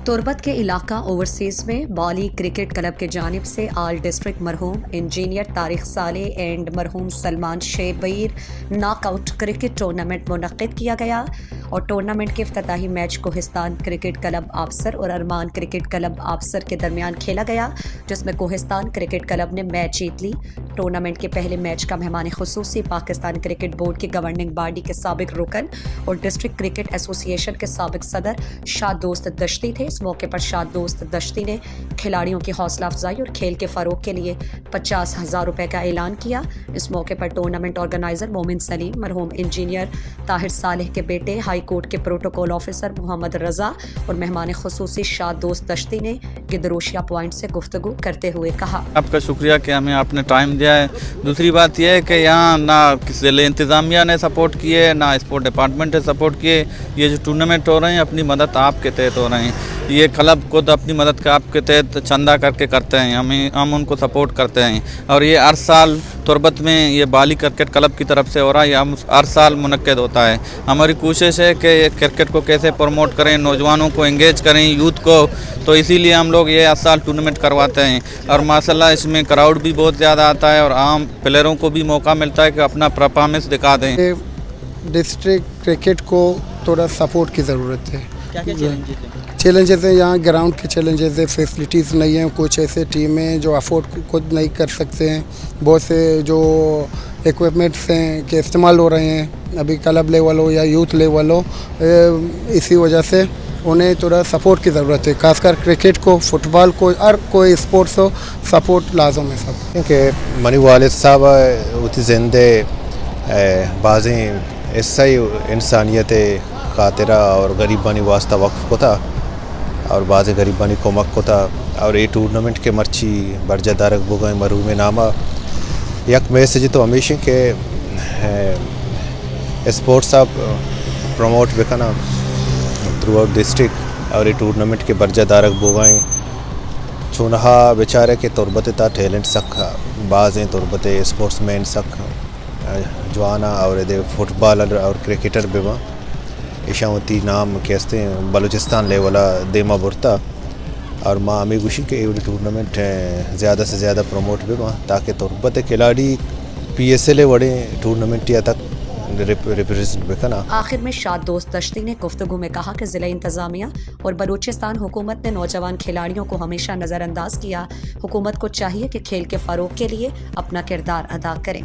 تربت کے علاقہ اوورسیز میں بالی کرکٹ کلب کی جانب سے آل ڈسٹرکٹ مرحوم انجینئر طارق صالح اینڈ مرحوم Salman Shabbir knock out cricket tournament منعقد کیا گیا اور ٹورنامنٹ کے افتتاحی میچ کوہستان کرکٹ کلب آبسر اور ارمان کرکٹ کلب آبسر کے درمیان کھیلا گیا، جس میں کوہستان کرکٹ کلب نے میچ جیت لی۔ ٹورنامنٹ کے پہلے میچ کا مہمان خصوصی پاکستان کرکٹ بورڈ کی گورننگ باڈی کے سابق رکن اور ڈسٹرکٹ کرکٹ ایسوسی ایشن کے سابق صدر شاد دوست دشتی تھے۔ اس موقع پر شاد دوست دشتی نے کھلاڑیوں کی حوصلہ افزائی اور کھیل کے فروغ کے لیے 50,000 روپے کا اعلان کیا۔ اس موقع پر ٹورنامنٹ آرگنائزر مومن سلیم، مرحوم انجینئر طاہر صالح کے بیٹے، ہائی کورٹ کے پروٹوکول آفیسر محمد رضا اور مہمان خصوصی شاد دوست دشتی نے گدروشیا پوائنٹ سے گفتگو کرتے ہوئے کہا، آپ کا شکریہ کہ ہمیں آپ نے ٹائم دیا ہے۔ دوسری بات یہ ہے کہ یہاں نہ کسی انتظامیہ نے سپورٹ کیے، نہ اسپورٹ ڈپارٹمنٹ نے سپورٹ کیے۔ یہ جو ٹورنامنٹ ہو رہے ہیں اپنی مدد آپ کے تحت ہو رہے ہیں۔ یہ کلب خود اپنی مدد کا آپ کے تحت چندہ کر کے کرتے ہیں، ہم ان کو سپورٹ کرتے ہیں، اور یہ ہر سال تربت میں یہ بالی کرکٹ کلب کی طرف سے ہو رہا ہے، یہ ہر سال منعقد ہوتا ہے۔ ہماری کوشش ہے کہ کرکٹ کو کیسے پروموٹ کریں، نوجوانوں کو انگیج کریں، یوتھ کو، تو اسی لیے ہم لوگ یہ ہر سال ٹورنامنٹ کرواتے ہیں، اور ماشاءاللہ اس میں کراؤڈ بھی بہت زیادہ آتا ہے اور عام پلیئروں کو بھی موقع ملتا ہے کہ اپنا پرفارمنس دکھا دیں۔ ڈسٹرکٹ کرکٹ کو تھوڑا سپورٹ کی ضرورت ہے۔ کیا چیلنجز ہیں؟ چیلنجز ہیں یہاں گراؤنڈ کے چیلنجز ہیں، فیسلٹیز نہیں ہیں، کچھ ایسے ٹیمیں ہیں جو افورڈ خود نہیں کر سکتے ہیں، بہت سے جو ایکوپمنٹس ہیں کہ استعمال ہو رہے ہیں ابھی کلب لیول ہو یا یوتھ لیول ہو، اسی وجہ سے انہیں تھوڑا سپورٹ کی ضرورت ہے، خاص کر کرکٹ کو، فٹ بال کو، ہر کوئی اسپورٹس ہو، سپورٹ لازم ہے سب۔ کیونکہ منی والد صاحب اتی زندے بعضیں ایسا ہی انسانیت خاطرہ اور غریبانی واسطہ وقف کو تھا اور بعض غریبانی کمک کو تھا، اور یہ ٹورنامنٹ کے مرچی برجہ دارک بگائیں مرحوم نامہ یک میسج تو ہمیشہ کہ اسپورٹس آپ پروموٹ بکنا تھرو آؤٹ ڈسٹرکٹ، اور یہ ٹورنامنٹ کے برجہ دارک بگائیں چونہا بیچارے کے تربت تا ٹیلنٹ سکھ بعضیں تربت اسپورٹس مین سکھ جوانا اور فٹ بالر اور کرکٹر بھی وہاں ایشاوتی نام کہتے ہیں بلوچستان لیولا دیما برتا، اور ماں ہمیں گوشی کہ یہ ٹورنامنٹ زیادہ سے زیادہ پروموٹ بھی وہاں تاکہ تربت کھلاڑی پی ایس ایل بڑے ٹورنامنٹ یا تک ریپریزنٹ بکنا۔ آخر میں شاد دوست دشتی نے گفتگو میں کہا کہ ضلع انتظامیہ اور بلوچستان حکومت نے نوجوان کھلاڑیوں کو ہمیشہ نظر انداز کیا۔ حکومت کو چاہیے کہ کھیل کے فروغ کے لیے اپنا کردار ادا کریں۔